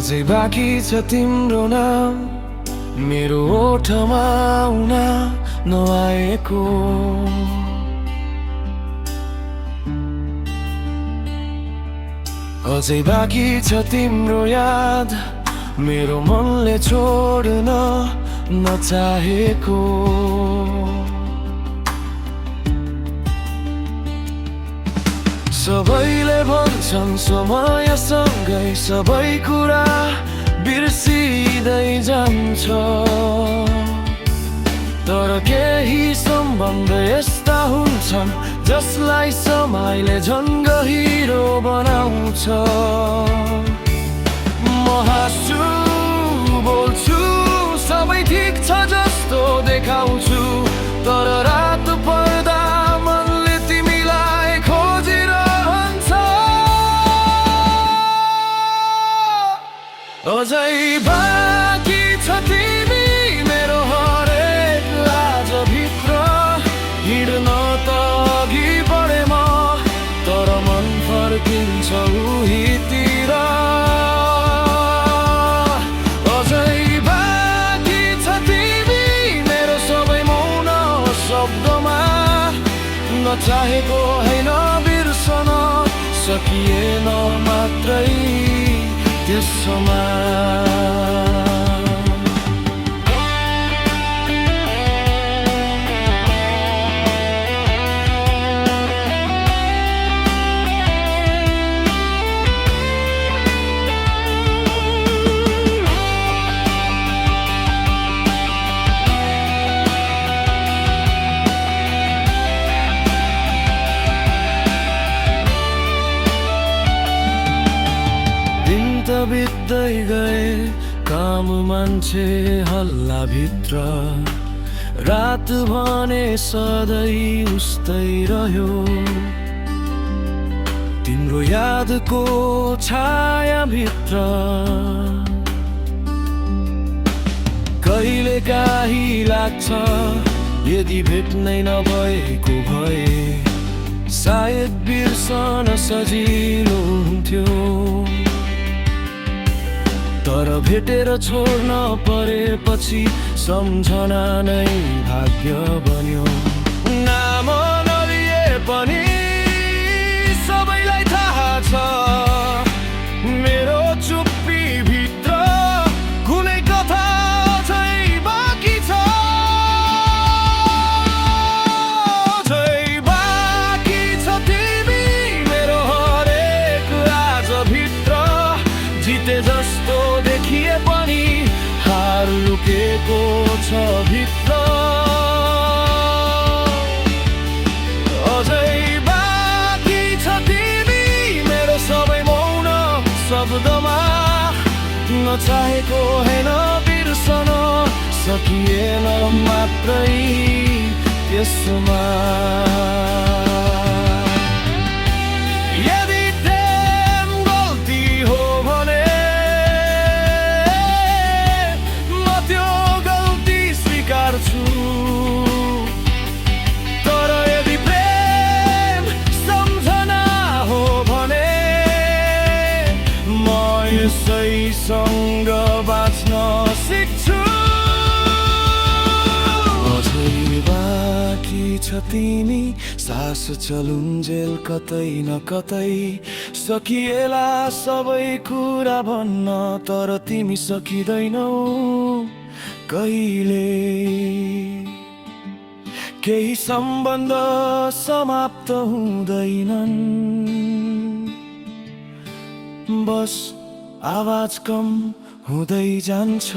अझै बाँकी छ तिम्रो नाम मेरो ओठमा आउन नआएको। अझै बाँकी छ तिम्रो याद मेरो मनले छोड्न नचाहेको। सबैले भन्छन् समयसँगै सबै कुरा बिर्सिँदै जान्छ, तर केही सम्बन्ध यस्ता हुन्छन् जसलाई समयले झन् गहिरो बनाउँछ। म हाँस्छु बोल्छु सबै ठिक छ जस्तो देखाउँछु, तर रात पर्दा मनले तिमीलाई खोजिरहन्छ। अझै बाँकी छ तिमी मेरो हरेक लाजभित्र, हिँड्न त अघि बढे म तर मन फर्किन्छ उहीतिर। अझै बाँकी छ तिमी मेरो सबै मौन शब्दमा, नचाहेको होइन बिर्सन सकिएन मात्रै त्यसमा। बित्दै गए काम मान्छे हल्ला भित्र, रात भने सधैँ उस्तै रह्यो। तिम्रो यादको छाया भित्र कहिले काहीँ लाग्छ यदि भेट्नै नभएको भए सायद बिर्सन सजिलो हुन्थ्यो, तर भेटेर छोड्न परेपछि सम्झना नै भाग्य बन्यो। नाम नलिए पनि सबैलाई थाहा छ मेरो चुप्पी भित्र कुनै कथा अझै बाँकी छ। अझै बाँकी छ तिमी मेरो हरेक आजभित्र, जिते जस्तो देखिए पनि हार लुकेको छ भित्र। अझै बाँकी छ तिमी मेरो सबै मौन शब्दमा, नचाहेको होइन बिर्सन सकिएन मात्रै त्यसमा। तर यदि प्रेम सम्झना हो भने म यसैसँग बाँच्न सिक्छु। अझै बाँकी छ तिमी सास चलुन्जेल कतै न कतै, सकिएला सबै कुरा भन्न तर तिमी सकिँदैनौ कहिले। केही सम्बन्ध समाप्त हुँदैनन्, बस आवाज कम हुँदै जान्छ।